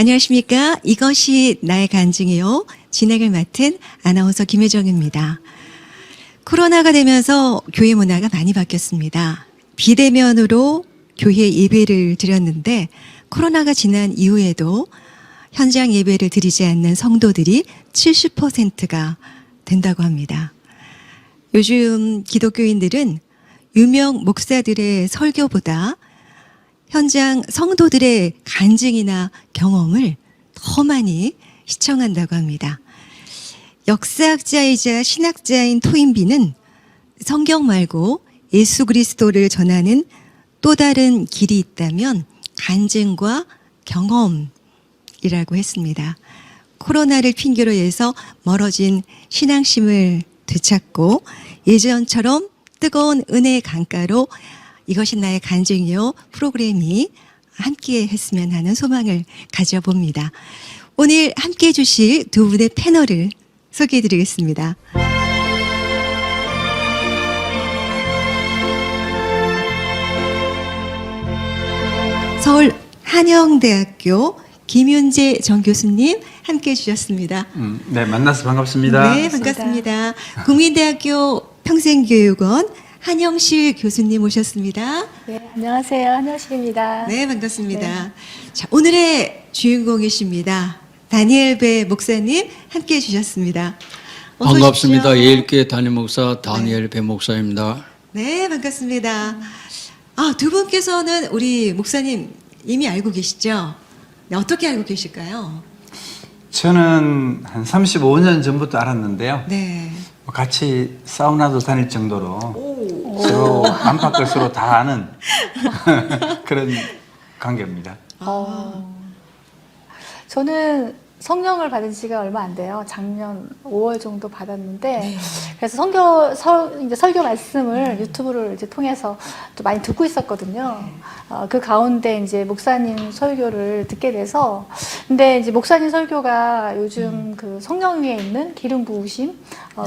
안녕하십니까. 이것이 나의 간증이요. 진행을 맡은 아나운서 김혜정입니다. 코로나가 되면서 교회 문화가 많이 바뀌었습니다. 비대면으로 교회 예배를 드렸는데 코로나가 지난 이후에도 현장 예배를 드리지 않는 성도들이 70%가 된다고 합니다. 요즘 기독교인들은 유명 목사들의 설교보다 현장 성도들의 간증이나 경험을 더 많이 시청한다고 합니다. 역사학자이자 신학자인 토인비는 성경 말고 예수 그리스도를 전하는 또 다른 길이 있다면 간증과 경험이라고 했습니다. 코로나를 핑계로 해서 멀어진 신앙심을 되찾고 예전처럼 뜨거운 은혜의 강가로 이것이 나의 간증이요 프로그램이 함께 했으면 하는 소망을 가져봅니다. 오늘 함께 해주실 두 분의 패널을 소개해드리겠습니다. 서울 한영대학교 김윤재 전 교수님 함께 해주셨습니다. 네, 만나서 반갑습니다. 네, 반갑습니다. 국민대학교 평생교육원 한영실 교수님 모셨습니다. 네, 안녕하세요. 한영실입니다. 네, 반갑습니다. 네. 자, 오늘의 주인공이십니다. 다니엘 배 목사님 함께 해주셨습니다. 어서 반갑습니다. 오십시오. 예일교회 담임 목사 다니엘 배 목사입니다. 네, 반갑습니다. 아, 두 분께서는 우리 목사님 이미 알고 계시죠? 네, 어떻게 알고 계실까요? 저는 한 35년 전부터 알았는데요. 네. 같이 사우나도 다닐 정도로 서로 안팎을 서로 다 아는 그런 관계입니다. 저는 성령을 받은 지가 얼마 안 돼요. 작년 5월 정도 받았는데, 그래서 이제 설교 말씀을 유튜브를 이제 통해서 또 많이 듣고 있었거든요. 그 가운데 이제 목사님 설교를 듣게 돼서, 근데 이제 목사님 설교가 요즘 그 성령 위에 있는 기름 부으심,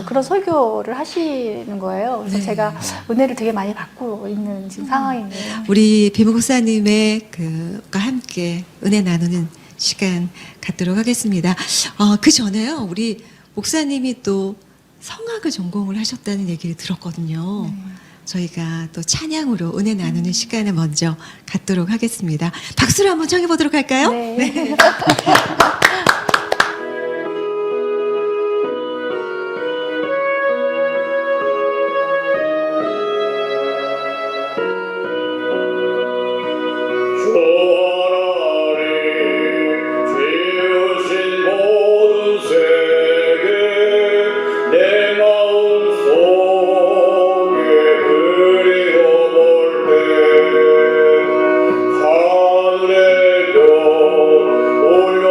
그런 설교를 하시는 거예요. 그래서 제가 은혜를 되게 많이 받고 있는 지금 상황이네요. 우리 배 목사님의 그과 함께 은혜 나누는 시간 갖도록 하겠습니다. 그 전에요, 우리 목사님이 또 성악을 전공을 하셨다는 얘기를 들었거든요. 저희가 또 찬양으로 은혜 나누는 시간을 먼저 갖도록 하겠습니다. 박수를 한번 청해 보도록 할까요? 네. 하늘의 별 올려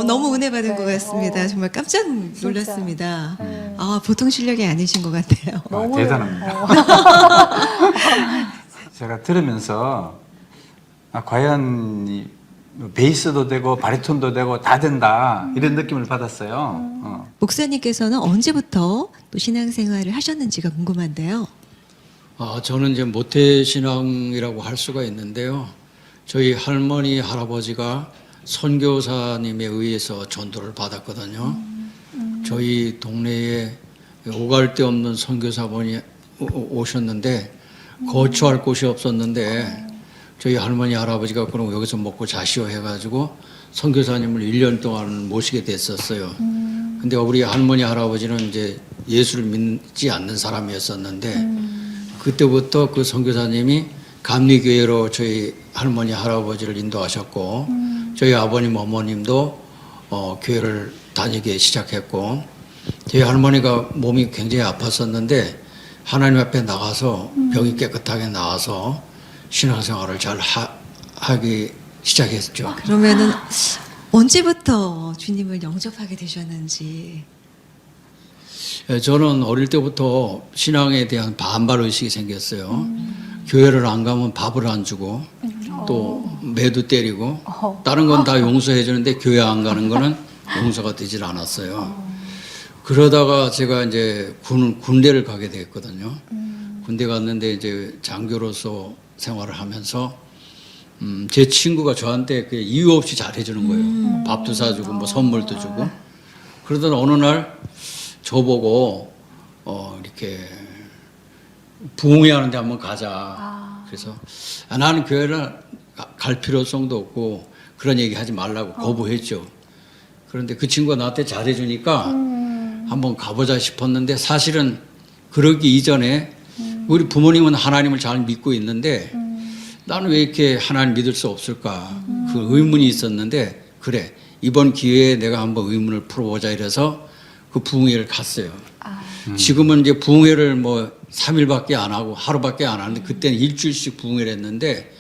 너무 은혜 받은 네. 것 같습니다. 정말 깜짝 놀랐습니다. 네. 보통 실력이 아니신 것 같아요. 너무 대단합니다. 제가 들으면서 과연 이 베이스도 되고 바리톤도 되고 다 된다 이런 느낌을 받았어요. 목사님께서는 언제부터 또 신앙생활을 하셨는지가 궁금한데요. 저는 이제 모태신앙이라고 할 수가 있는데요. 저희 할머니, 할아버지가 선교사님에 의해서 전도를 받았거든요. 저희 동네에 오갈 데 없는 선교사분이 오셨는데 거처할 곳이 없었는데 저희 할머니, 할아버지가 그럼 여기서 먹고 자시오 해가지고 선교사님을 1년 동안 모시게 됐었어요. 근데 우리 할머니, 할아버지는 이제 예수를 믿지 않는 사람이었었는데 그때부터 그 선교사님이 감리교회로 저희 할머니, 할아버지를 인도하셨고 저희 아버님, 어머님도 교회를 다니게 시작했고 저희 할머니가 몸이 굉장히 아팠었는데 하나님 앞에 나가서 병이 깨끗하게 나아서 신앙생활을 잘 하기 시작했죠. 그러면은 언제부터 주님을 영접하게 되셨는지. 저는 어릴 때부터 신앙에 대한 반발 의식이 생겼어요. 교회를 안 가면 밥을 안 주고 또 매도 때리고 다른 건 다 용서해 주는데 교회 안 가는 거는 용서가 되질 않았어요. 그러다가 제가 이제 군대를 가게 됐거든요. 군대 갔는데 이제 장교로서 생활을 하면서 제 친구가 저한테 그 이유 없이 잘해주는 거예요. 밥도 사주고 뭐 선물도 주고. 그러던 어느 날 저보고 이렇게 부흥회하는데 한번 가자. 그래서 나는 교회를 갈 필요성도 없고 그런 얘기 하지 말라고 거부했죠. 그런데 그 친구가 나한테 잘해주니까 한번 가보자 싶었는데 사실은 그러기 이전에 우리 부모님은 하나님을 잘 믿고 있는데 나는 왜 이렇게 하나님 믿을 수 없을까 그 의문이 있었는데 그래 이번 기회에 내가 한번 의문을 풀어보자 이래서 그 부흥회를 갔어요. 지금은 이제 부흥회를 뭐 3일밖에 안 하고 하루밖에 안 하는데 그때는 일주일씩 부흥회를 했는데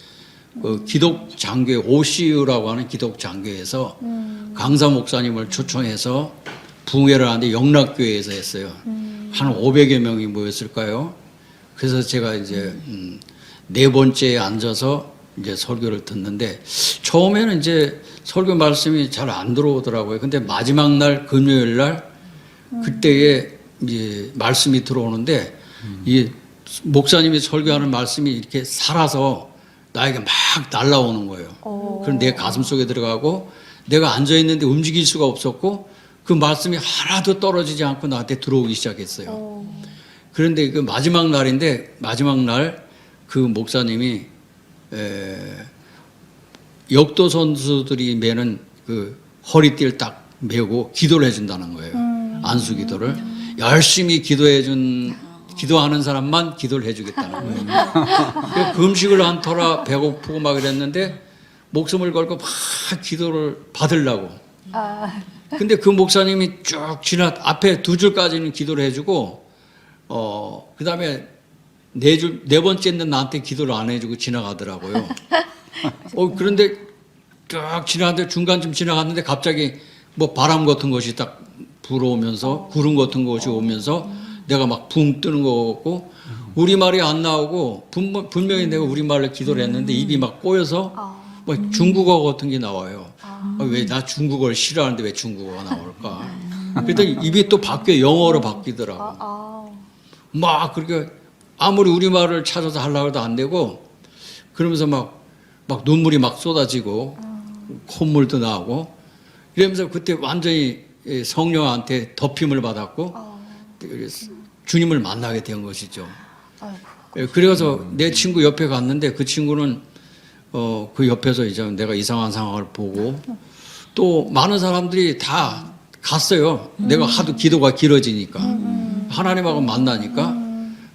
그 기독 장교회 OCU라고 하는 기독 장교회에서 강사 목사님을 초청해서 부흥회를 하는데 영락교회에서 했어요. 한 500여 명이 모였을까요? 그래서 제가 이제 네 번째에 앉아서 이제 설교를 듣는데 처음에는 이제 설교 말씀이 잘 안 들어오더라고요. 근데 마지막 날 금요일 날 그때에 이제 말씀이 들어오는데 이 목사님이 설교하는 말씀이 이렇게 살아서 나에게 막 날라오는 거예요. 그럼 내 가슴 속에 들어가고 내가 앉아 있는데 움직일 수가 없었고 그 말씀이 하나도 떨어지지 않고 나한테 들어오기 시작했어요. 그런데 그 마지막 날인데 마지막 날 그 목사님이 역도 선수들이 매는 그 허리띠를 딱 메고 기도를 해준다는 거예요. 안수 기도를 열심히 기도하는 사람만 기도를 해주겠다는 거예요. 그래서 금식을 한 터라 배고프고 막 이랬는데 목숨을 걸고 막 기도를 받으려고. 근데 그 목사님이 쭉 앞에 두 줄까지는 기도를 해주고 그 다음에 네 번째는 나한테 기도를 안 해주고 지나가더라고요. 그런데 쭉 지나갔는데 중간쯤 지나갔는데 갑자기 뭐 바람 같은 것이 딱 불어오면서 구름 같은 것이 오면서 내가 막 붕 뜨는 거 같고 우리말이 안 나오고 분명히 내가 우리말로 기도를 했는데 입이 막 꼬여서 뭐 중국어 같은 게 나와요. 왜 나 중국어를 싫어하는데 왜 중국어가 나올까? 그랬더니 입이 또 바뀌어 영어로 바뀌더라고. 막 그렇게 아무리 우리말을 찾아서 하려고 해도 안 되고 그러면서 막 눈물이 막 쏟아지고 콧물도 나오고 이러면서 그때 완전히 성령한테 덮임을 받았고 주님을 만나게 된 것이죠. 그래서 내 친구 옆에 갔는데 그 친구는 그 옆에서 이제 내가 이상한 상황을 보고 또 많은 사람들이 다 갔어요. 내가 하도 기도가 길어지니까 하나님하고 만나니까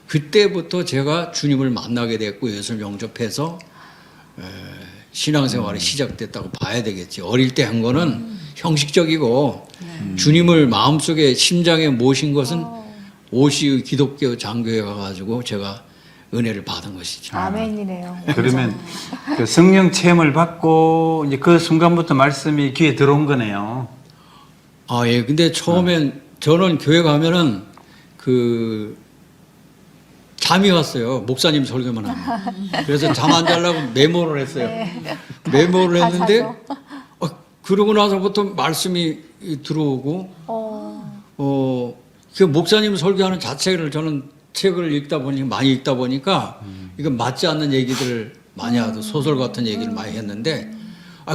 그때부터 제가 주님을 만나게 됐고 예수를 영접해서 신앙생활이 시작됐다고 봐야 되겠지. 어릴 때 한 거는 형식적이고 주님을 마음속에 심장에 모신 것은 오시의 기독교 장교회 가가지고 제가 은혜를 받은 것이죠. 아멘이네요. 그러면 그 성령 체험을 받고 이제 그 순간부터 말씀이 귀에 들어온 거네요. 아, 예. 근데 처음엔 저는 교회 가면은 그 잠이 왔어요. 목사님 설교만 하면. 그래서 잠 안 자려고 메모를 했어요. 메모를 다 했는데 자죠. 그러고 나서부터 말씀이 들어오고 어, 그 목사님 설교하는 자체를 저는 책을 많이 읽다 보니까 이거 맞지 않는 얘기들을 많이 하도 소설 같은 얘기를 많이 했는데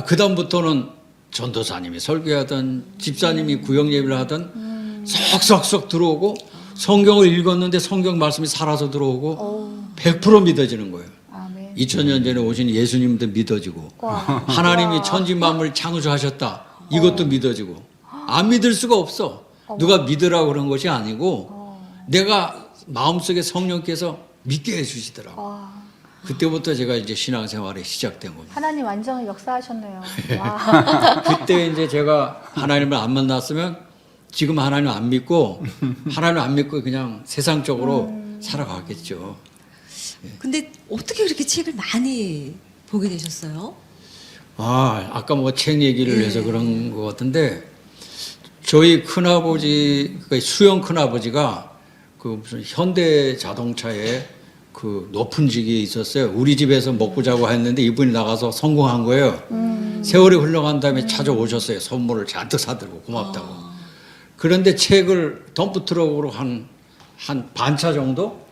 그다음부터는 전도사님이 설교하든 집사님이 구역 예배를 하든 쏙쏙쏙 들어오고 성경을 읽었는데 성경 말씀이 살아서 들어오고 100% 믿어지는 거예요. 아멘. 2000년 전에 오신 예수님도 믿어지고 와. 하나님이 천지 만물 창조하셨다. 이것도 믿어지고 안 믿을 수가 없어. 누가 믿으라고 그런 것이 아니고 내가 마음속에 성령께서 믿게 해주시더라고. 와. 그때부터 제가 이제 신앙생활이 시작된 겁니다. 하나님 완전히 역사하셨네요. 와. 그때 이제 제가 하나님을 안 만났으면 지금 하나님 안 믿고 하나님 안 믿고 그냥 세상적으로 살아가겠죠. 근데 어떻게 그렇게 책을 많이 보게 되셨어요? 아까 뭐 책 얘기를 해서 그런 것 같은데 저희 큰아버지, 그러니까 수영 큰아버지가 그 무슨 현대 자동차에 그 높은 직위에 있었어요. 우리 집에서 먹고 자고 했는데 이분이 나가서 성공한 거예요. 세월이 흘러간 다음에 찾아오셨어요. 선물을 잔뜩 사들고 고맙다고. 그런데 책을 덤프트럭으로 한 반차 정도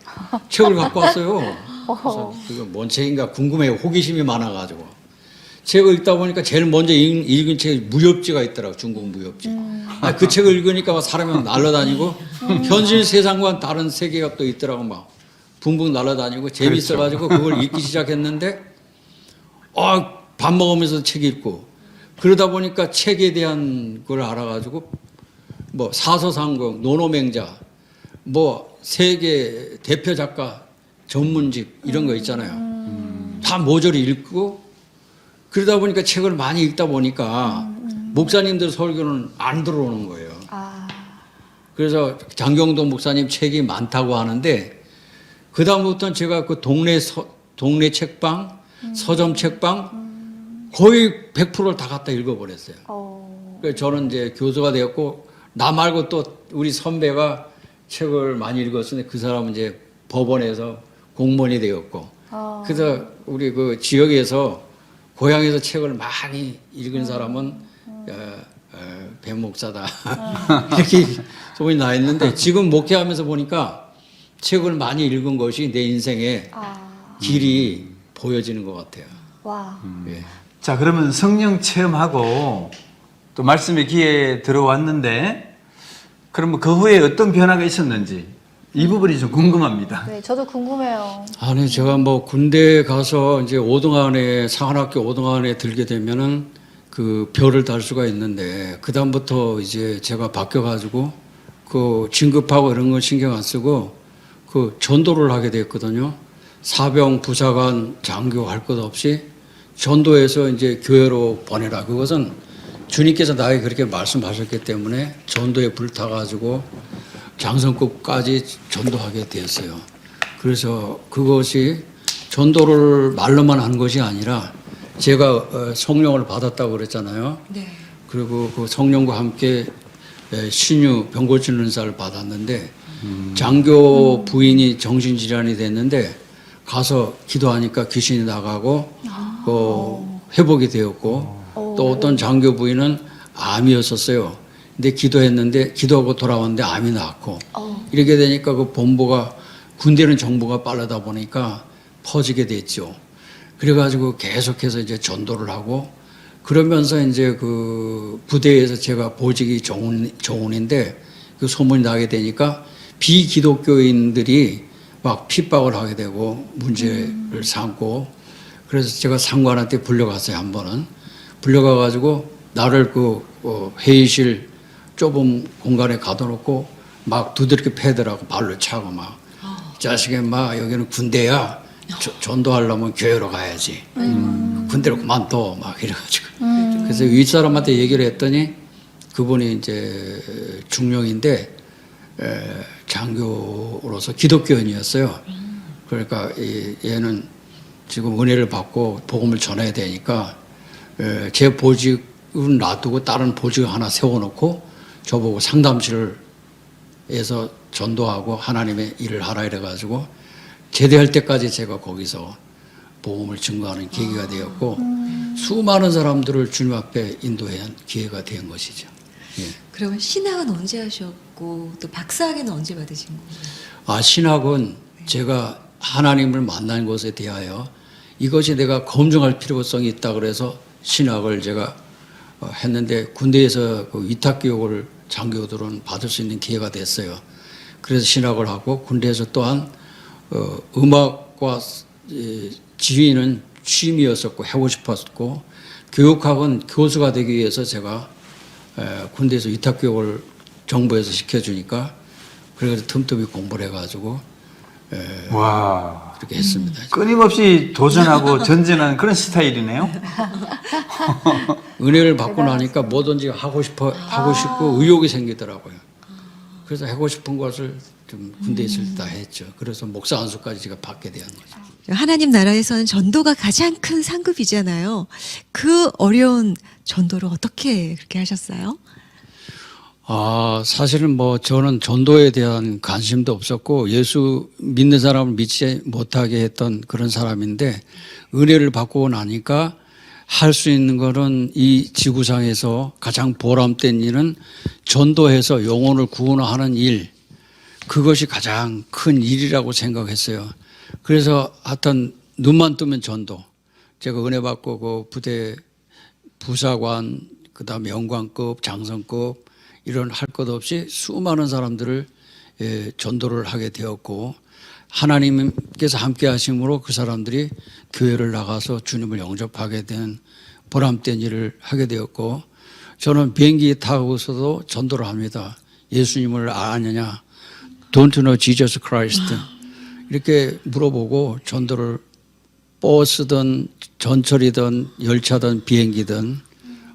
책을 갖고 왔어요. 그래서 그거 뭔 책인가 궁금해요. 호기심이 많아가지고. 책을 읽다 보니까 제일 먼저 읽은 책이 무협지가 있더라고. 중국 무협지. 그 책을 읽으니까 막 사람이 막 날아다니고 현실 세상과는 다른 세계가 또 있더라고. 막 붕붕 날아다니고 재밌어가지고 그걸 읽기 시작했는데 밥 먹으면서 책 읽고 그러다 보니까 책에 대한 걸 알아가지고 뭐 사서상공, 노노맹자, 뭐 세계 대표 작가 전문집 이런 거 있잖아요. 다 모조리 읽고 그러다 보니까 책을 많이 읽다 보니까 목사님들 설교는 안 들어오는 거예요. 그래서 장경도 목사님 책이 많다고 하는데 그 다음부터는 제가 그 동네 책방, 서점 책방 거의 100%를 다 갖다 읽어버렸어요. 그래서 저는 이제 교수가 되었고 나 말고 또 우리 선배가 책을 많이 읽었으니 그 사람은 이제 법원에서 공무원이 되었고 그래서 우리 그 지역에서 고향에서 책을 많이 읽은 사람은 배 목사다 이렇게 소문이 나 있는데 지금 목회하면서 보니까 책을 많이 읽은 것이 내 인생의 길이 보여지는 것 같아요. 와. 예. 자, 그러면 성령 체험하고 또 말씀의 귀에 들어왔는데 그러면 그 후에 어떤 변화가 있었는지 이 부분이 좀 궁금합니다. 네, 저도 궁금해요. 아니 제가 뭐 군대 가서 이제 5등안에 상한학교 5등안에 들게 되면은 그 별을 달 수가 있는데 그 다음부터 이제 제가 바뀌어가지고 그 진급하고 이런 거 신경 안 쓰고 그 전도를 하게 됐거든요. 사병, 부사관, 장교 할 것 없이 전도해서 이제 교회로 보내라. 그것은 주님께서 나에게 그렇게 말씀하셨기 때문에 전도에 불타가지고 장성급까지 전도하게 되었어요. 그래서 그것이 전도를 말로만 한 것이 아니라 제가 성령을 받았다고 그랬잖아요. 네. 그리고 그 성령과 함께 신유 병 고치는 은사를 받았는데 장교 부인이 정신질환이 됐는데 가서 기도하니까 귀신이 나가고 회복이 되었고 또 어떤 장교 부인은 암이었었어요. 근데 기도했는데 기도하고 돌아왔는데 암이 나았고 이렇게 되니까 그 본부가 군대는 정보가 빠르다 보니까 퍼지게 됐죠. 그래가지고 계속해서 이제 전도를 하고 그러면서 이제 그 부대에서 제가 보직이 정훈인데 그 소문이 나게 되니까 비기독교인들이 막 핍박을 하게 되고 문제를 삼고 그래서 제가 상관한테 불려갔어요. 한 번은 불려가가지고 나를 그 회의실 좁은 공간에 가둬놓고 막 두드럽게 패더라고. 발로 차고 막 자식이 막 여기는 군대야. 전도하려면 교회로 가야지. 군대로 그만둬 막 이래가지고 그래서 윗사람한테 얘기를 했더니 그분이 이제 중령인데 장교로서 기독교인이었어요. 그러니까 얘는 지금 은혜를 받고 복음을 전해야 되니까 제 보직은 놔두고 다른 보직 하나 세워놓고 저보고 상담실에서 전도하고 하나님의 일을 하라 이래가지고 제대할 때까지 제가 거기서 복음을 증거하는 계기가 되었고 수많은 사람들을 주님 앞에 인도한 기회가 된 것이죠. 예. 그러면 신학은 언제 하셨고 또 박사학위는 언제 받으신 거예요? 신학은 제가 하나님을 만난 것에 대하여 이것이 내가 검증할 필요성이 있다 그래서 신학을 제가 했는데 군대에서 그 위탁교육을 장교들은 받을 수 있는 기회가 됐어요. 그래서 신학을 하고 군대에서 또한 음악과 지휘는 취미였었고 하고 싶었고 교육학은 교수가 되기 위해서 제가 군대에서 위탁교육을 정부에서 시켜주니까 그래서 틈틈이 공부를 해가지고 와. 그렇게 했습니다. 끊임없이 도전하고 전진하는 그런 스타일이네요. 은혜를 받고 나니까 뭐든지 하고 싶고 의욕이 생기더라고요. 그래서 하고 싶은 것을 좀 군대에 있을 때 다 했죠. 그래서 목사 안수까지 제가 받게 된 거죠. 하나님 나라에서는 전도가 가장 큰 상급이잖아요. 그 어려운 전도를 어떻게 그렇게 하셨어요? 사실은 저는 전도에 대한 관심도 없었고 예수 믿는 사람을 믿지 못하게 했던 그런 사람인데 은혜를 받고 나니까 할 수 있는 거는 이 지구상에서 가장 보람된 일은 전도해서 영혼을 구원하는 일, 그것이 가장 큰 일이라고 생각했어요. 그래서 하여튼 눈만 뜨면 전도. 제가 은혜 받고 그 부대 부사관, 그다음에 영관급, 장성급 이런 할 것 없이 수많은 사람들을 전도를 하게 되었고 하나님께서 함께 하심으로 그 사람들이 교회를 나가서 주님을 영접하게 된 보람된 일을 하게 되었고 저는 비행기 타고서도 전도를 합니다. 예수님을 아느냐? Don't you know Jesus Christ? 이렇게 물어보고 전도를 버스든 전철이든 열차든 비행기든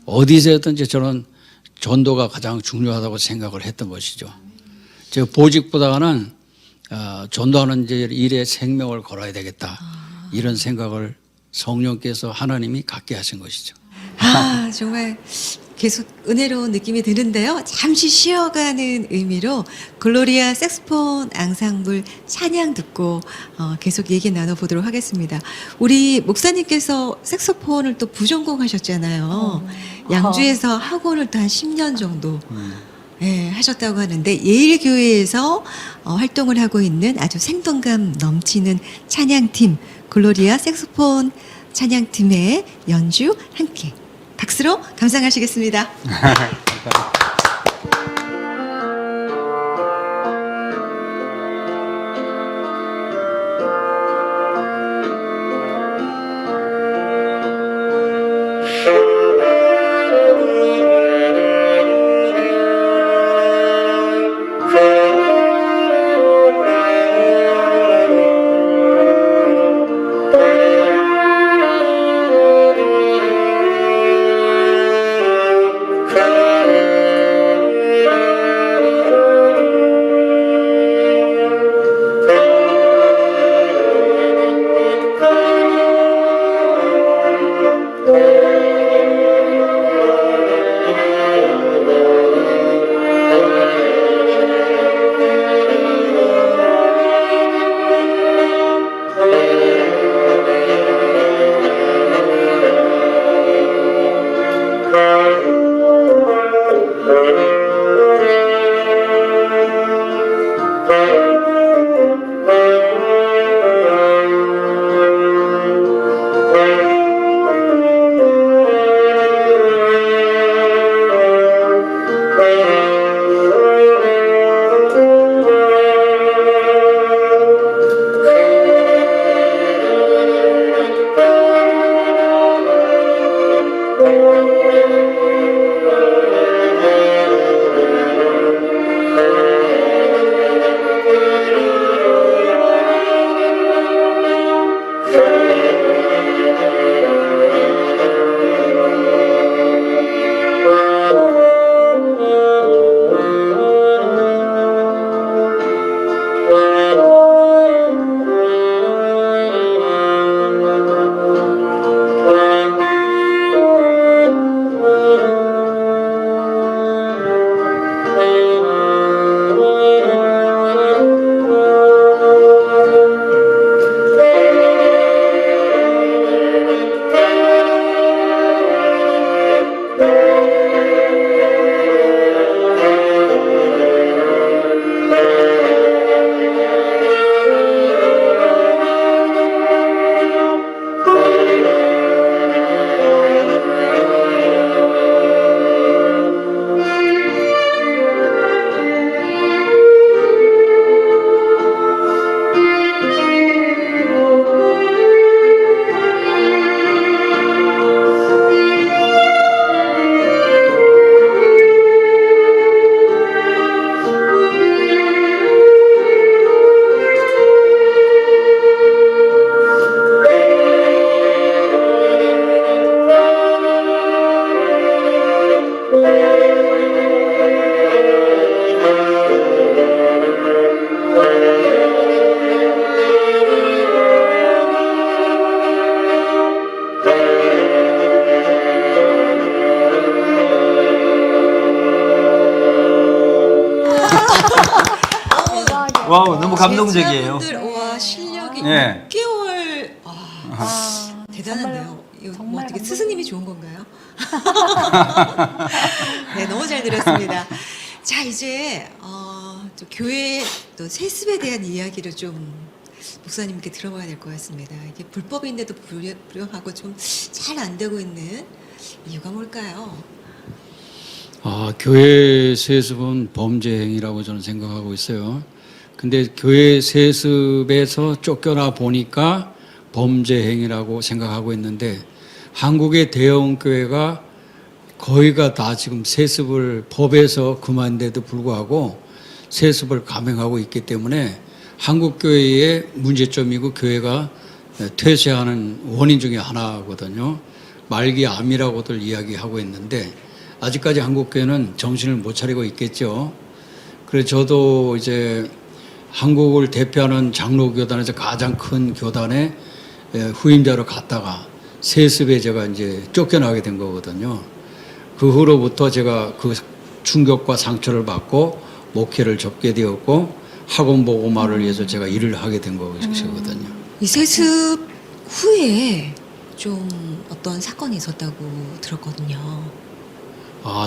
어디서든지 저는 전도가 가장 중요하다고 생각을 했던 것이죠. 제가 보직보다는 전도하는 일에 생명을 걸어야 되겠다. 이런 생각을 성령께서 하나님이 갖게 하신 것이죠. 정말 계속 은혜로운 느낌이 드는데요. 잠시 쉬어가는 의미로 글로리아 색소폰 앙상블 찬양 듣고 계속 얘기 나눠보도록 하겠습니다. 우리 목사님께서 색소폰을 또 부전공하셨잖아요. 양주에서 학원을 또 한 10년 정도 하셨다고 하는데 예일교회에서 활동을 하고 있는 아주 생동감 넘치는 찬양팀 글로리아 색소폰 찬양팀의 연주 함께 박수로 감상하시겠습니다. 와우, 너무 감동적이에요. 제자분들, 와, 실력이 네. 6개월. 아, 대단한데요. 이거 뭐 정말 어떻게 감동적이에요. 스승님이 좋은 건가요? 네, 너무 잘 들었습니다. 자, 이제 또 교회 또 세습에 대한 이야기를 좀 목사님께 들어봐야 될 것 같습니다. 이게 불법인데도 불구하고 좀 잘 안 되고 있는 이유가 뭘까요? 교회 세습은 범죄 행위라고 저는 생각하고 있어요. 근데 교회 세습에서 쫓겨나 보니까 범죄 행위라고 생각하고 있는데 한국의 대형 교회가 거의가 다 지금 세습을 법에서 금한데도 불구하고 세습을 감행하고 있기 때문에 한국 교회의 문제점이고 교회가 퇴세하는 원인 중에 하나거든요. 말기 암이라고들 이야기하고 있는데 아직까지 한국 교회는 정신을 못 차리고 있겠죠. 그래서 저도 이제 한국을 대표하는 장로교단에서 가장 큰 교단에 후임자로 갔다가 세습에 제가 이제 쫓겨나게 된 거거든요. 그 후로부터 제가 그 충격과 상처를 받고 목회를 접게 되었고 학원 보고마를 위해서 제가 일을 하게 된 것이거든요. 이 세습 후에 좀 어떤 사건이 있었다고 들었거든요.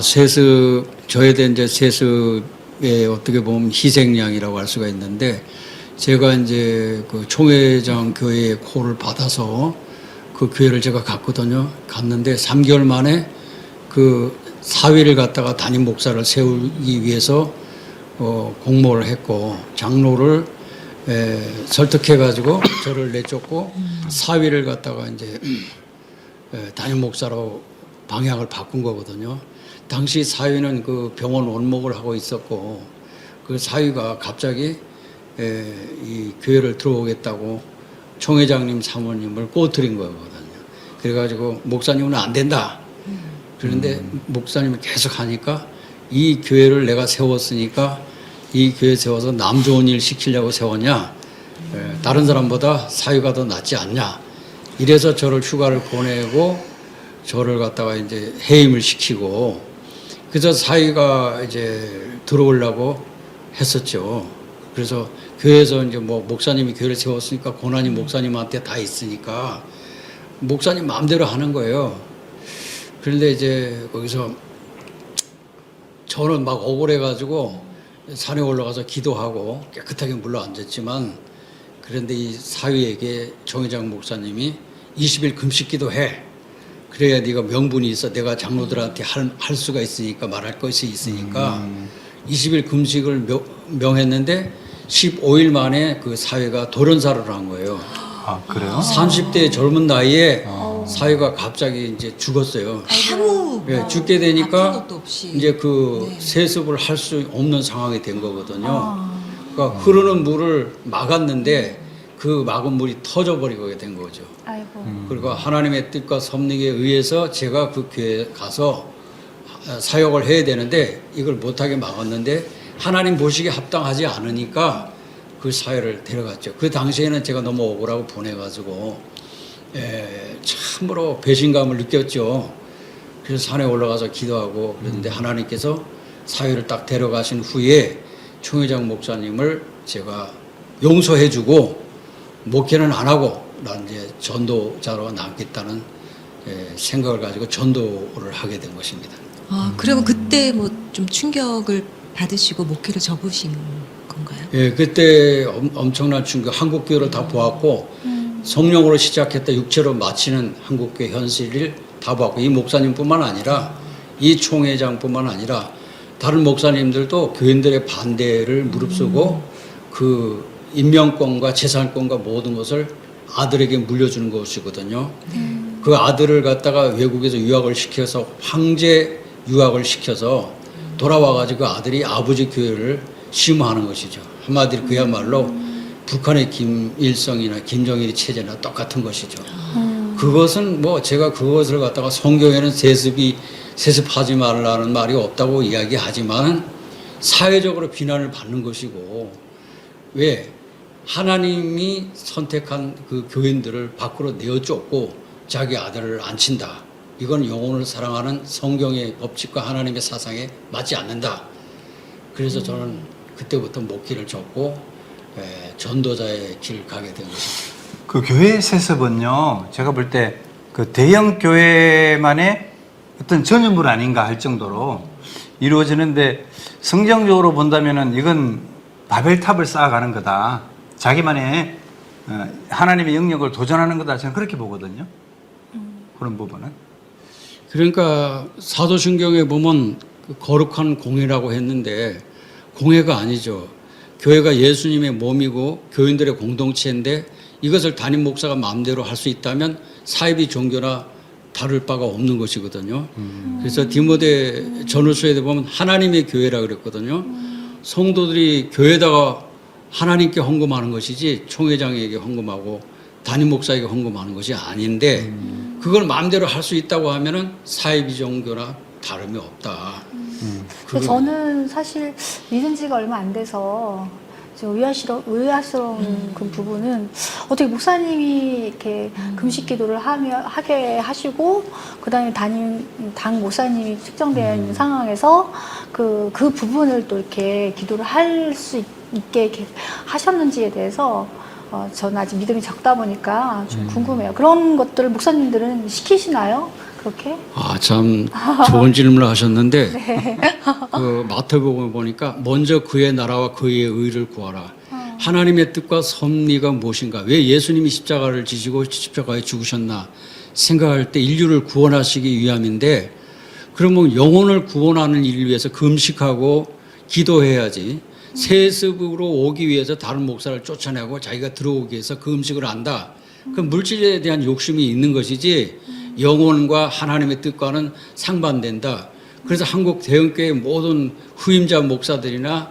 세습, 저에 대한 이제 세습의 어떻게 보면 희생양이라고 할 수가 있는데, 제가 이제 그 총회장 교회의 콜을 받아서 그 교회를 제가 갔거든요. 갔는데 3개월 만에 그 사위를 갖다가 담임 목사를 세우기 위해서 공모를 했고, 장로를 설득해가지고 저를 내쫓고 사위를 갖다가 이제 담임 목사로 방향을 바꾼 거거든요. 당시 사위는 그 병원 원목을 하고 있었고 그 사위가 갑자기 이 교회를 들어오겠다고 총회장님 사모님을 꼬투린 거거든요. 그래가지고 목사님은 안 된다. 그런데 목사님이 계속 하니까 이 교회를 내가 세웠으니까 이 교회 세워서 남 좋은 일 시키려고 세웠냐? 다른 사람보다 사위가 더 낫지 않냐? 이래서 저를 휴가를 보내고 저를 갖다가 이제 해임을 시키고 그래서 사위가 이제 들어오려고 했었죠. 그래서 교회에서 이제 뭐 목사님이 교회를 세웠으니까 고난이 목사님한테 다 있으니까 목사님 마음대로 하는 거예요. 그런데 이제 거기서 저는 막 억울해가지고 산에 올라가서 기도하고 깨끗하게 물러 앉았지만 그런데 이 사위에게 정의장 목사님이 20일 금식 기도해. 그래야 네가 명분이 있어. 내가 장로들한테 할 수가 있으니까 말할 것이 있으니까 20일 금식을 명했는데 15일 만에 그 사위가 돌연사를 한 거예요. 아, 그래요? 30대 젊은 나이에 사위가 갑자기 이제 죽었어요. 아무 예, 죽게 아픈 되니까 것도 없이. 이제 그 네. 세습을 할 수 없는 상황이 된 거거든요. 그러니까 흐르는 물을 막았는데 그 막은 물이 터져버리게 된 거죠. 아이고. 그리고 하나님의 뜻과 섭리에 의해서 제가 그 교회에 가서 사역을 해야 되는데 이걸 못하게 막았는데 하나님 보시기에 합당하지 않으니까 그 사회를 데려갔죠. 그 당시에는 제가 너무 억울하고 보내가지고 참으로 배신감을 느꼈죠. 그래서 산에 올라가서 기도하고 그랬는데 하나님께서 사회를 딱 데려가신 후에 총회장 목사님을 제가 용서해주고 목회는 안 하고 난 이제 전도자로 남겠다는 생각을 가지고 전도를 하게 된 것입니다. 그러면 그때 뭐 좀 충격을 받으시고 목회를 접으신 건가요? 예, 그때 엄청난 충격, 한국교회를 다 보았고 성령으로 시작했다 육체로 마치는 한국교회 현실을 다 보았고 이 목사님뿐만 아니라 이 총회장뿐만 아니라 다른 목사님들도 교인들의 반대를 무릅쓰고 그 인명권과 재산권과 모든 것을 아들에게 물려주는 것이거든요. 그 아들을 갖다가 외국에서 유학을 시켜서 황제 유학을 시켜서 돌아와가지고 그 아들이 아버지 교회를 심화하는 것이죠. 한마디로 그야말로 북한의 김일성이나 김정일의 체제나 똑같은 것이죠. 그것은 뭐 제가 그것을 갖다가 성경에는 세습하지 말라는 말이 없다고 이야기하지만 사회적으로 비난을 받는 것이고 왜 하나님이 선택한 그 교인들을 밖으로 내어쫓고 자기 아들을 앉힌다. 이건 영혼을 사랑하는 성경의 법칙과 하나님의 사상에 맞지 않는다. 그래서 저는 그때부터 목회를 접고 전도자의 길 가게 된 것이죠. 그 교회 세습은요, 제가 볼 때 그 대형 교회만의 어떤 전유물 아닌가 할 정도로 이루어지는데 성경적으로 본다면은 이건 바벨탑을 쌓아가는 거다. 자기만의 하나님의 영역을 도전하는 거다. 저는 그렇게 보거든요. 그런 부분은. 그러니까 사도신경에 보면 그 거룩한 공회라고 했는데 공회가 아니죠. 교회가 예수님의 몸이고 교인들의 공동체인데 이것을 담임 목사가 마음대로 할 수 있다면 사이비 종교나 다를 바가 없는 것이거든요. 그래서 디모데 전후서에 보면 하나님의 교회라 그랬거든요. 성도들이 교회에다가 하나님께 헌금하는 것이지 총회장에게 헌금하고 담임 목사에게 헌금하는 것이 아닌데 그걸 마음대로 할 수 있다고 하면은 사이비 종교나 다름이 없다. 근데 저는 사실 믿은 지가 얼마 안 돼서 좀 의아스러운 그 부분은 어떻게 목사님이 이렇게 금식 기도를 하게 하시고 그다음에 당 목사님이 특정되어 있는 상황에서 그 부분을 또 이렇게 기도를 할 수 있게 이렇게 하셨는지에 대해서 저는 아직 믿음이 적다 보니까 좀 궁금해요. 그런 것들을 목사님들은 시키시나요? 그렇게? 아, 참 좋은 질문을 하셨는데 그 마태복음을 보니까 먼저 그의 나라와 그의 의를 구하라. 하나님의 뜻과 섭리가 무엇인가? 왜 예수님이 십자가를 지시고 십자가에 죽으셨나? 생각할 때 인류를 구원하시기 위함인데 그러면 영혼을 구원하는 일을 위해서 금식하고 기도해야지 세습으로 오기 위해서 다른 목사를 쫓아내고 자기가 들어오기 위해서 그 음식을 한다. 그 물질에 대한 욕심이 있는 것이지 영혼과 하나님의 뜻과는 상반된다. 그래서 한국 대형교회 모든 후임자 목사들이나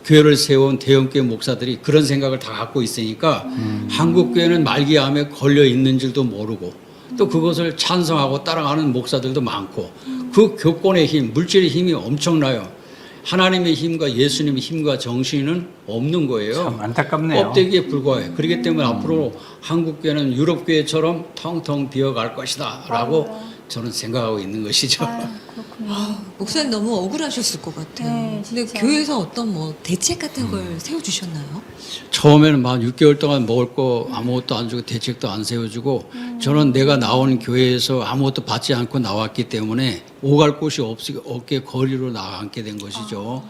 교회를 세운 대형교회 목사들이 그런 생각을 다 갖고 있으니까 한국교회는 말기암에 걸려 있는 줄도 모르고 또 그것을 찬성하고 따라가는 목사들도 많고 그 교권의 힘, 물질의 힘이 엄청나요. 하나님의 힘과 예수님의 힘과 정신은 없는 거예요. 참 안타깝네요. 껍데기에 불과해. 그렇기 때문에 앞으로 한국교회는 유럽교회처럼 텅텅 비어갈 것이다 라고 저는 생각하고 있는 것이죠. 그렇군요. 목사님 너무 억울하셨을 것 같아요. 네, 근데 진짜. 교회에서 어떤 뭐 대책 같은 걸 세워주셨나요? 처음에는 막 6개월 동안 먹을 거 아무것도 안 주고 대책도 안 세워주고 저는 내가 나온 교회에서 아무것도 받지 않고 나왔기 때문에 오갈 곳이 없게 거리로 나앉게 된 것이죠.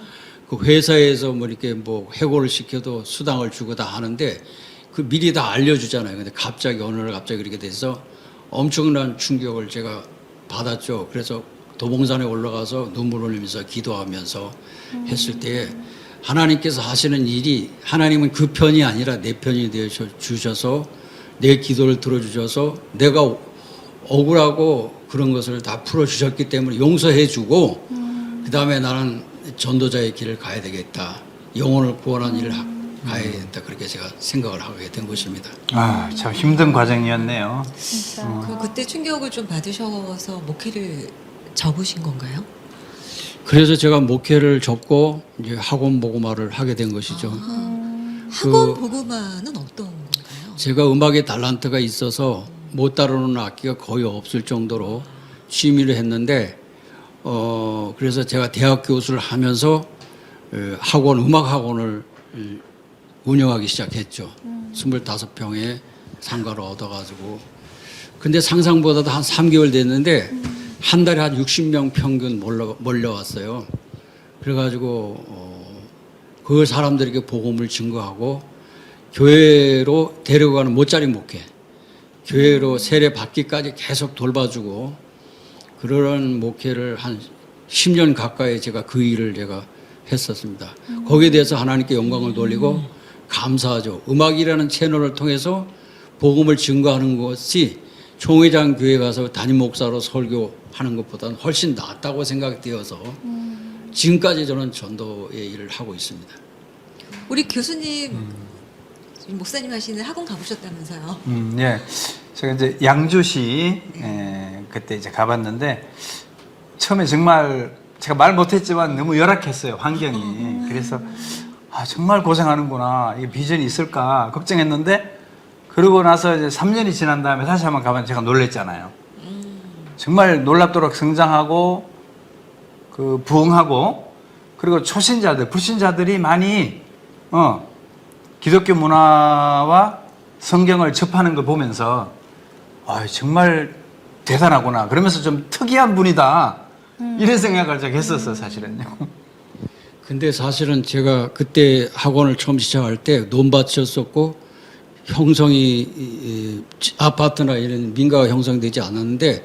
그 회사에서 뭐 이렇게 뭐 해고를 시켜도 수당을 주고 다 하는데 그 미리 다 알려주잖아요. 근데 갑자기 어느 날 갑자기 그렇게 돼서 엄청난 충격을 제가 받았죠. 그래서 도봉산에 올라가서 눈물 흘리면서 기도하면서 했을 때 하나님께서 하시는 일이 하나님은 그 편이 아니라 내 편이 되어 주셔서 내 기도를 들어주셔서 내가 억울하고 그런 것을 다 풀어주셨기 때문에 용서해 주고 그 다음에 나는 전도자의 길을 가야 되겠다. 영혼을 구원하는 일을 가야 된다. 그렇게 제가 생각을 하게 된 것입니다. 아, 참 힘든 과정이었네요. 진짜. 그럼 그때 충격을 좀 받으셔서 목회를 접으신 건가요? 그래서 제가 목회를 접고 이제 학원 복음화를 하게 된 것이죠. 학원 복음화는 어떤 건가요? 제가 음악에 달란트가 있어서 못 다루는 악기가 거의 없을 정도로 취미를 했는데 그래서 제가 대학 교수를 하면서 음악 학원을 운영하기 시작했죠. 25평에 상가를 얻어가지고. 근데 상상보다도 한 3개월 됐는데 한 달에 한 60명 평균 몰려왔어요. 그래가지고 그 사람들에게 복음을 증거하고 교회로 데려가는 못자리 목회, 교회로 세례 받기까지 계속 돌봐주고 그런 목회를 한 10년 가까이 제가 그 일을 제가 했었습니다. 거기에 대해서 하나님께 영광을 돌리고 감사하죠. 음악이라는 채널을 통해서 복음을 증거하는 것이 총회장 교회 가서 담임 목사로 설교하는 것보다는 훨씬 낫다고 생각되어서 지금까지 저는 전도의 일을 하고 있습니다. 우리 교수님, 목사님 하시는 학원 가보셨다면서요? 예. 제가 이제 양주시 그때 이제 가봤는데 처음에 정말 제가 말 못했지만 너무 열악했어요, 환경이. 그래서 정말 고생하는구나. 이게 비전이 있을까 걱정했는데 그러고 나서 이제 3년이 지난 다음에 다시 한번 가면 제가 놀랬잖아요. 정말 놀랍도록 성장하고 그 부흥하고 그리고 초신자들, 불신자들이 많이 기독교 문화와 성경을 접하는 걸 보면서 정말 대단하구나. 그러면서 좀 특이한 분이다. 이런 생각을 제가 했었어요, 사실은요. 근데 사실은 제가 그때 학원을 처음 시작할 때 논밭이었었고 형성이 아파트나 이런 민가가 형성되지 않았는데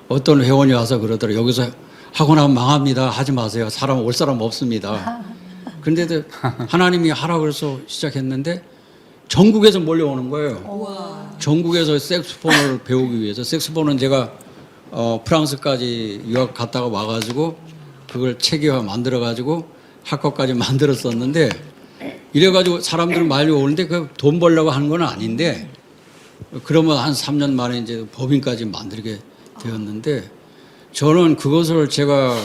어떤 회원이 와서 그러더라고요. 여기서 학원하면 망합니다. 하지 마세요. 올 사람 없습니다. 그런데도 하나님이 하라고 그래서 시작했는데 전국에서 몰려오는 거예요. 전국에서 색소폰을 배우기 위해서. 색소폰은 제가 프랑스까지 유학 갔다가 와가지고 그걸 체계화 만들어가지고 학과까지 만들었었는데 이래가지고 사람들 많이 오는데 그 돈 벌려고 하는 건 아닌데 그러면 한 3년 만에 이제 법인까지 만들게 되었는데 저는 그것을 제가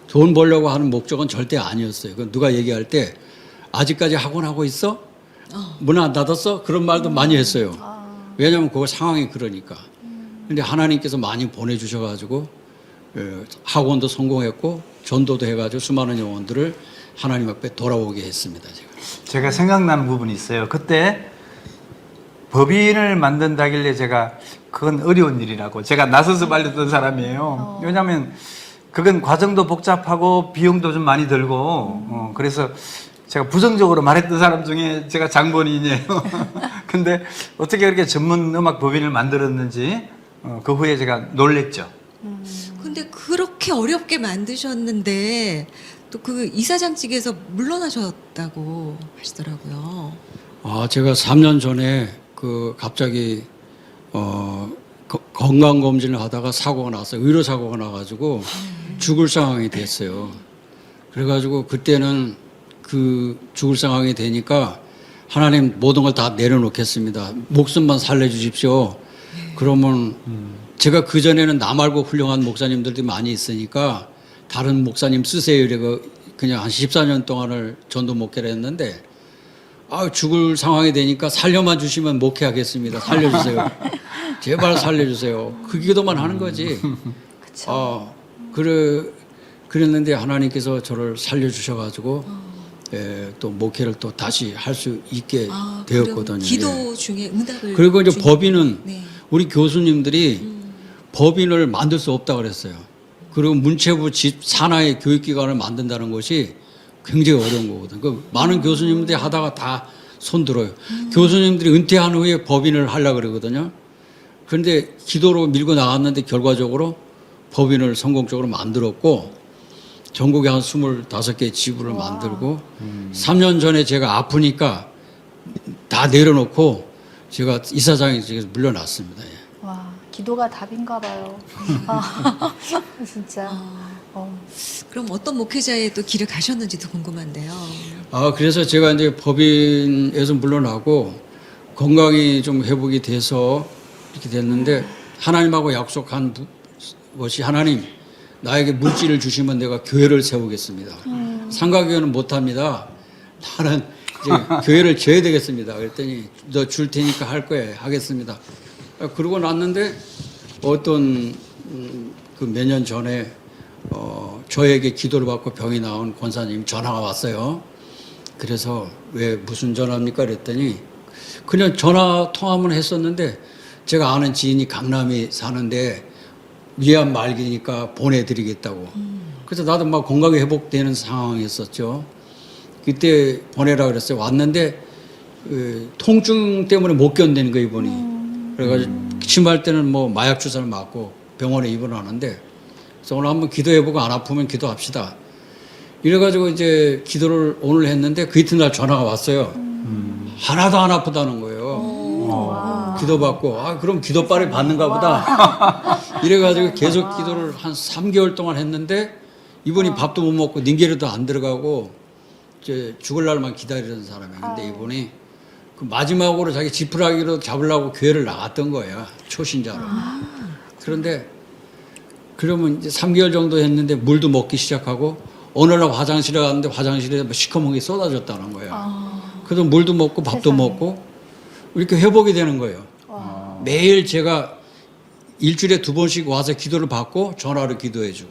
돈 벌려고 하는 목적은 절대 아니었어요. 그 누가 얘기할 때 아직까지 학원하고 있어? 문 안 닫았어? 그런 말도 많이 했어요. 왜냐하면 그거 상황이 그러니까. 근데 하나님께서 많이 보내주셔가지고 학원도 성공했고 전도도 해가지고 수많은 영혼들을 하나님 앞에 돌아오게 했습니다. 제가 생각나는 부분이 있어요. 그때 법인을 만든다길래 제가 그건 어려운 일이라고 제가 나서서 말렸던 사람이에요. 왜냐하면 그건 과정도 복잡하고 비용도 좀 많이 들고 그래서 제가 부정적으로 말했던 사람 중에 제가 장본인이에요. 근데 어떻게 그렇게 전문 음악 법인을 만들었는지 그 후에 제가 놀랬죠. 근데 그렇게 어렵게 만드셨는데 또 그 이사장직에서 물러나셨다고 하시더라고요. 제가 3년 전에 갑자기 건강검진을 하다가 사고가 났어요. 의료사고가 나가지고 죽을 상황이 됐어요. 그래가지고 그때는 그 죽을 상황이 되니까 하나님 모든 걸 다 내려놓겠습니다. 목숨만 살려주십시오. 그러면 제가 그전에는 나 말고 훌륭한 목사님들도 많이 있으니까 다른 목사님 쓰세요. 이래고 그냥 한 14년 동안을 전도 목회를 했는데 죽을 상황이 되니까 살려만 주시면 목회하겠습니다. 살려주세요. 제발 살려주세요. 그 기도만 하는 거지. 그랬는데 하나님께서 저를 살려주셔가지고 또 목회를 또 다시 할 수 있게 되었거든요. 기도 중에 응답을. 그리고 이제 법인은 네. 우리 교수님들이 법인을 만들 수 없다고 그랬어요. 그리고 문체부 산하의 교육기관을 만든다는 것이 굉장히 어려운 거거든요. 그 많은 교수님들이 하다가 다 손들어요. 교수님들이 은퇴한 후에 법인을 하려고 그러거든요. 그런데 기도로 밀고 나갔는데 결과적으로 법인을 성공적으로 만들었고 전국에 한 25개 지부를 만들고 3년 전에 제가 아프니까 다 내려놓고 제가 이사장에서 물러났습니다. 와, 기도가 답인가 봐요. 진짜. 그럼 어떤 목회자의 또 길을 가셨는지도 궁금한데요. 그래서 제가 이제 법인에서 물러나고 건강이 좀 회복이 돼서 이렇게 됐는데 하나님하고 약속한 것이 하나님 나에게 물질을 주시면 내가 교회를 세우겠습니다. 상가교회는 못합니다. 나는 이제 교회를 지어야 되겠습니다. 그랬더니 너 줄 테니까 할 거예요. 하겠습니다. 그러고 났는데 어떤 그 몇 년 전에 저에게 기도를 받고 병이 나온 권사님 전화가 왔어요. 그래서 왜 무슨 전화입니까? 그랬더니 그냥 전화 통화만 했었는데 제가 아는 지인이 강남에 사는데 위암 말기니까 보내드리겠다고. 그래서 나도 막 건강이 회복되는 상황이었었죠. 그때 보내라 그랬어요. 왔는데 통증 때문에 못 견디는 거예요, 이분이. 그래가지고 심할 때는 뭐 마약 주사를 맞고 병원에 입원하는데 그래서 오늘 한번 기도해보고 안 아프면 기도합시다. 이래가지고 이제 기도를 오늘 했는데 그 이튿날 전화가 왔어요. 하나도 안 아프다는 거예요. 기도받고 그럼 기도빨이 받는가 보다. 이래가지고 계속 기도를 한 3개월 동안 했는데 이분이 밥도 못 먹고 닌게르도 안 들어가고 이제 죽을 날만 기다리는 사람이에요. 근데 이분이 그 마지막으로 자기 지푸라기로 잡으려고 교회를 나갔던 거예요. 초신자로. 그런데 그러면 이제 3개월 정도 했는데 물도 먹기 시작하고 어느 날 화장실에 갔는데 화장실에 시커먼 게 쏟아졌다는 거예요. 그래서 물도 먹고 밥도 세상에. 먹고 이렇게 회복이 되는 거예요. 매일 제가 일주일에 2번씩 와서 기도를 받고 전화로 기도해주고.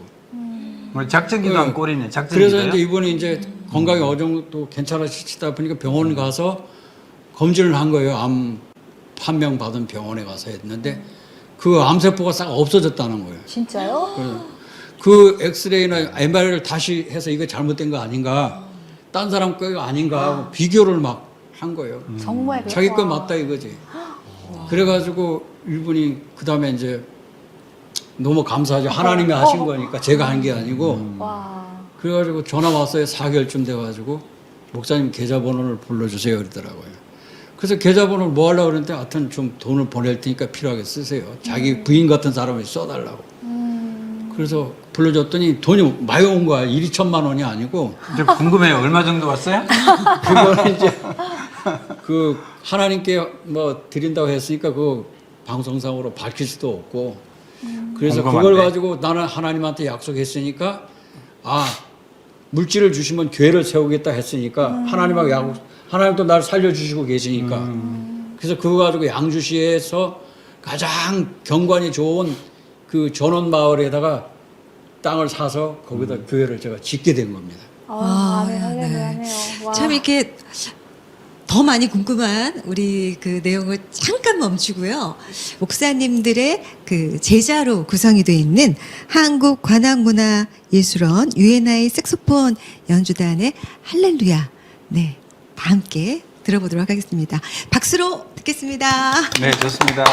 작전 기도한 꼴이네. 작전 그래서 기도요? 이제 이번에 이제 건강이 어느 정도 괜찮아지다 보니까 병원 가서 검진을 한 거예요. 암 판명 받은 병원에 가서 했는데 그 암세포가 싹 없어졌다는 거예요. 진짜요? 그래서 그 엑스레이나 MRI를 다시 해서 이거 잘못된 거 아닌가, 딴 사람 거가 아닌가 하고 비교를 막 한 거예요. 정말 자기 거 와. 맞다 이거지. 그래가지고 이분이 그 다음에 이제 너무 감사하죠. 하나님이 하신 거니까 제가 한 게 아니고. 와. 그래가지고 전화 왔어요. 4개월쯤 돼가지고 목사님 계좌번호를 불러주세요 그러더라고요. 그래서 계좌번호를 뭐 하려고 그러는데 하여튼 좀 돈을 보낼 테니까 필요하게 쓰세요. 자기 부인 같은 사람이 써달라고. 그래서 불러줬더니 돈이 많이 온 거야. 1,2천만 원이 아니고. 좀 궁금해요. 얼마 정도 왔어요? 그거는 이제 그 하나님께 뭐 드린다고 했으니까 그 방송상으로 밝힐 수도 없고. 그래서 궁금한데. 그걸 가지고 나는 하나님한테 약속했으니까 물질을 주시면 교회를 세우겠다 했으니까 하나님도 날 살려주시고 계시니까 그래서 그거 가지고 양주시에서 가장 경관이 좋은 그 전원 마을에다가 땅을 사서 거기다 교회를 제가 짓게 된 겁니다. 아멘, 할렐루야네요. 와. 참 이렇게 더 많이 궁금한 우리 그 내용을 잠깐 멈추고요. 목사님들의 그 제자로 구성이 되어 있는 한국관악문화예술원 UNI 색소폰 연주단의 할렐루야. 네. 다 함께 들어보도록 하겠습니다. 박수로 듣겠습니다. 네, 좋습니다.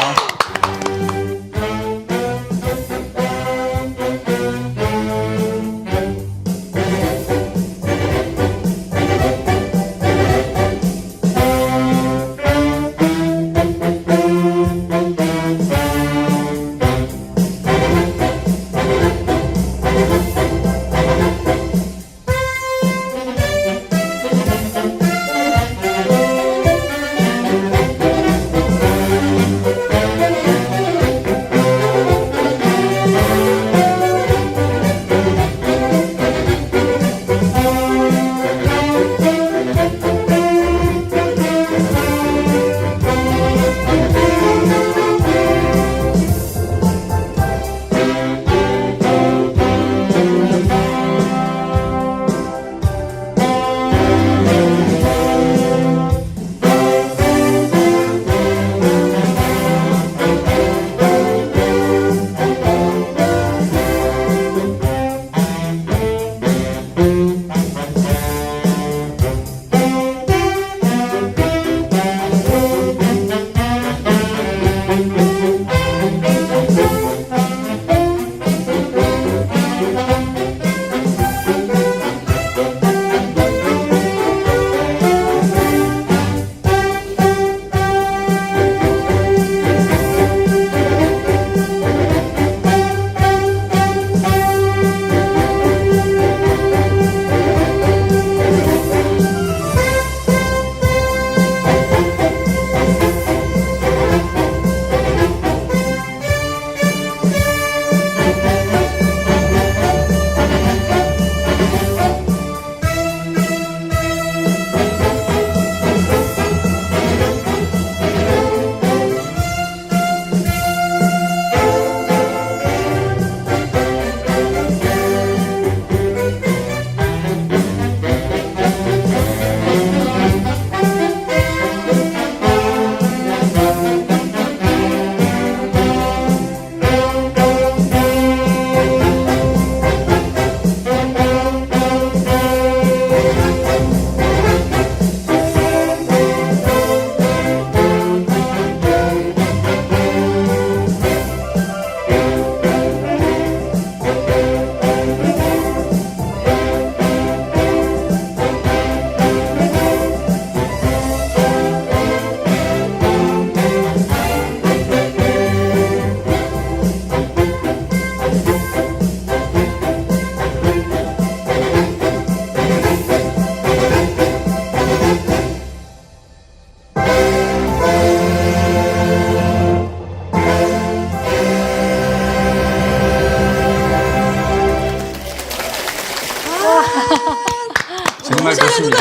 정말 좋습니다.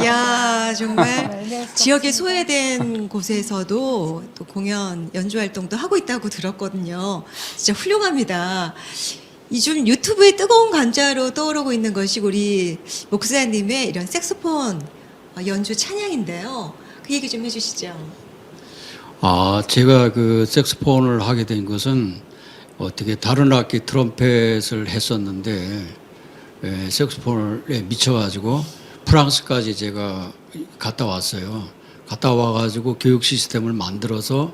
야 정말 네, 지역에 소외된 곳에서도 또 공연 연주 활동도 하고 있다고 들었거든요. 진짜 훌륭합니다. 요즘 유튜브에 뜨거운 감자로 떠오르고 있는 것이 우리 목사님의 이런 색소폰 연주 찬양인데요. 그 얘기 좀 해주시죠. 제가 그 색소폰을 하게 된 것은 어떻게 다른 악기 트럼펫을 했었는데 색소폰에 미쳐가지고 프랑스까지 제가 갔다 왔어요. 갔다 와가지고 교육 시스템을 만들어서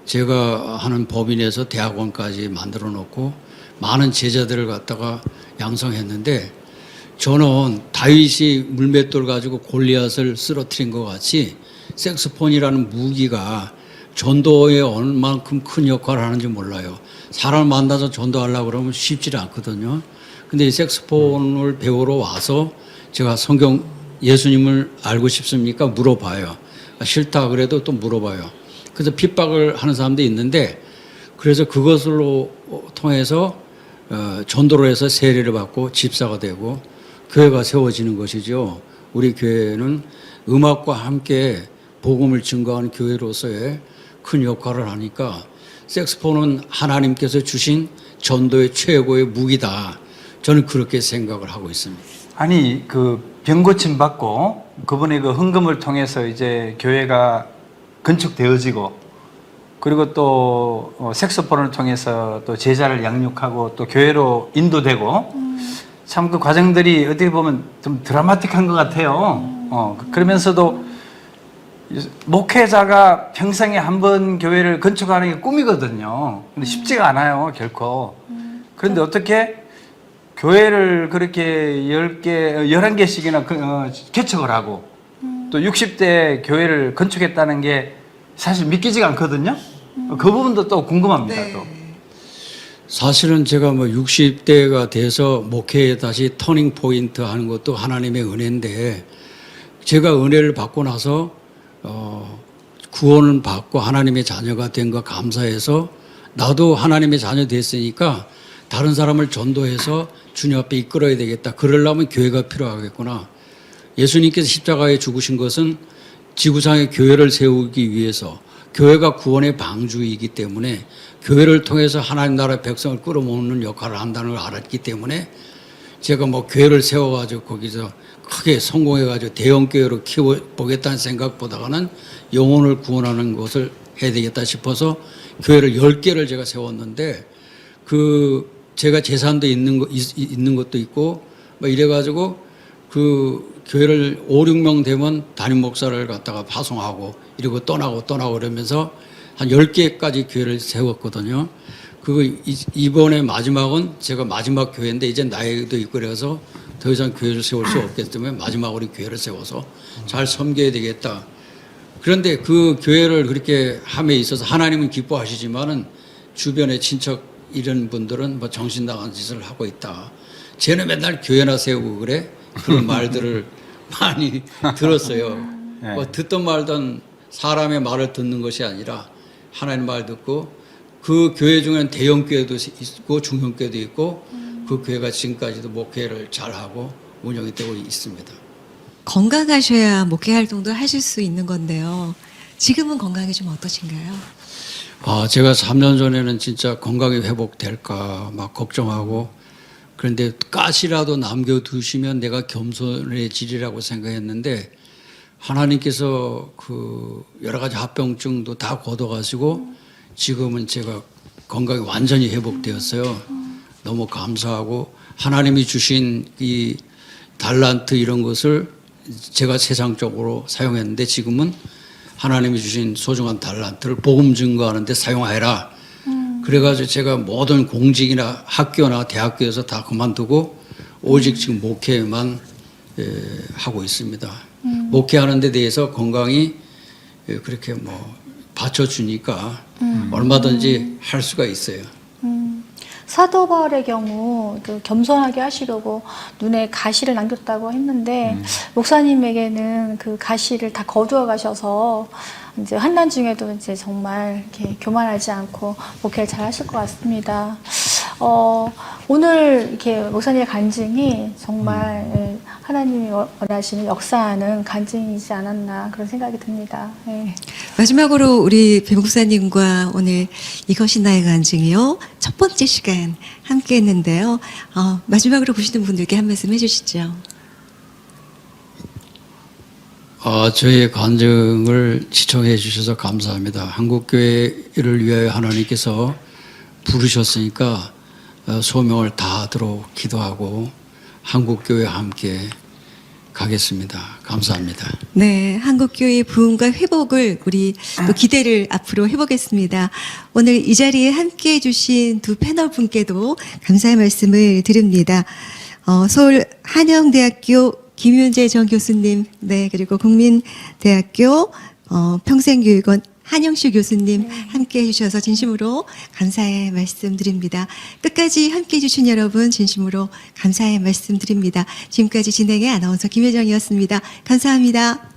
제가 하는 법인에서 대학원까지 만들어 놓고 많은 제자들을 갖다가 양성했는데 저는 다윗이 물맷돌 가지고 골리앗을 쓰러뜨린 것 같이 색소폰이라는 무기가 전도에 얼만큼 큰 역할을 하는지 몰라요. 사람을 만나서 전도하려고 그러면 쉽지 않거든요. 근데 이 색소폰을 배우러 와서 제가 성경 예수님을 알고 싶습니까? 물어봐요. 싫다 그래도 또 물어봐요. 그래서 핍박을 하는 사람도 있는데 그래서 그것으로 통해서 전도를 해서 세례를 받고 집사가 되고 교회가 세워지는 것이죠. 우리 교회는 음악과 함께 복음을 증거하는 교회로서의 큰 역할을 하니까 색소폰은 하나님께서 주신 전도의 최고의 무기다. 저는 그렇게 생각을 하고 있습니다. 아니 그 병고침 받고 그분의 그 헌금을 통해서 이제 교회가 건축되어지고 그리고 또 색소폰을 통해서 또 제자를 양육하고 또 교회로 인도되고 참 그 과정들이 어떻게 보면 좀 드라마틱한 것 같아요. 그러면서도 목회자가 평생에 한 번 교회를 건축하는 게 꿈이거든요. 근데 쉽지가 않아요, 결코. 그런데 어떻게 교회를 그렇게 11개씩이나 개척을 하고 또 60대 교회를 건축했다는 게 사실 믿기지가 않거든요. 그 부분도 또 궁금합니다. 네. 또. 사실은 제가 뭐 60대가 돼서 목회에 다시 터닝 포인트 하는 것도 하나님의 은혜인데 제가 은혜를 받고 나서 구원을 받고 하나님의 자녀가 된 거 감사해서 나도 하나님의 자녀 됐으니까 다른 사람을 전도해서 주님 앞에 이끌어야 되겠다. 그러려면 교회가 필요하겠구나. 예수님께서 십자가에 죽으신 것은 지구상의 교회를 세우기 위해서 교회가 구원의 방주이기 때문에 교회를 통해서 하나님 나라의 백성을 끌어모으는 역할을 한다는 걸 알았기 때문에 제가 뭐 교회를 세워가지고 거기서 크게 성공해가지고 대형교회로 키워보겠다는 생각보다는 영혼을 구원하는 것을 해야 되겠다 싶어서 교회를 10개를 제가 세웠는데 제가 재산도 있는 것도 있고 뭐 이래가지고 그 교회를 5, 6명 되면 담임 목사를 갖다가 파송하고 이러고 떠나고 그러면서 한 10개까지 교회를 세웠거든요. 이번에 마지막은 제가 마지막 교회인데 이제 나이도 있고 그래서 더 이상 교회를 세울 수 없기 때문에 마지막으로 교회를 세워서 잘 섬겨야 되겠다. 그런데 그 교회를 그렇게 함에 있어서 하나님은 기뻐하시지만은 주변의 친척 이런 분들은 뭐 정신 나간 짓을 하고 있다. 쟤는 맨날 교회나 세우고 그래? 그런 말들을 많이 들었어요. 네. 뭐 듣던 말던 사람의 말을 듣는 것이 아니라 하나님 말 듣고 그 교회 중에는 대형 교회도 있고 중형 교회도 있고 그 교회가 지금까지도 목회를 잘하고 운영이 되고 있습니다. 건강하셔야 목회 활동도 하실 수 있는 건데요. 지금은 건강이 좀 어떠신가요? 제가 3년 전에는 진짜 건강이 회복될까 막 걱정하고 그런데 가시라도 남겨두시면 내가 겸손해지리라고 생각했는데 하나님께서 그 여러 가지 합병증도 다 걷어가시고 지금은 제가 건강이 완전히 회복되었어요. 너무 감사하고 하나님이 주신 이 달란트 이런 것을 제가 세상적으로 사용했는데 지금은 하나님이 주신 소중한 달란트를 복음 증거하는 데 사용하여라. 그래가지고 제가 모든 공직이나 학교나 대학교에서 다 그만두고 오직 지금 목회만 하고 있습니다. 목회하는 데 대해서 건강이 그렇게 뭐 받쳐주니까 얼마든지 할 수가 있어요. 사도 바울의 경우 그 겸손하게 하시려고 눈에 가시를 남겼다고 했는데 목사님에게는 그 가시를 다 거두어 가셔서 이제 환난 중에도 이제 정말 이렇게 교만하지 않고 목회를 잘 하실 것 같습니다. 오늘 이렇게 목사님의 간증이 정말 하나님이 원하시는 역사하는 간증이지 않았나 그런 생각이 듭니다. 네. 마지막으로 우리 배 목사님과 오늘 이것이 나의 간증이요 첫 번째 시간 함께 했는데요. 마지막으로 보시는 분들께 한 말씀 해주시죠. 저의 간증을 시청해 주셔서 감사합니다. 한국교회를 위하여 하나님께서 부르셨으니까 소명을 다하도록 기도하고 한국교회와 함께 가겠습니다. 감사합니다. 네, 한국교회의 부흥과 회복을 우리 또 기대를 앞으로 해보겠습니다. 오늘 이 자리에 함께해 주신 두 패널 분께도 감사의 말씀을 드립니다. 서울 한영대학교 김윤재 전 교수님, 네, 그리고 국민대학교 평생교육원 한영실 교수님 함께 해주셔서 진심으로 감사의 말씀드립니다. 끝까지 함께 해주신 여러분 진심으로 감사의 말씀드립니다. 지금까지 진행의 아나운서 김혜정이었습니다. 감사합니다.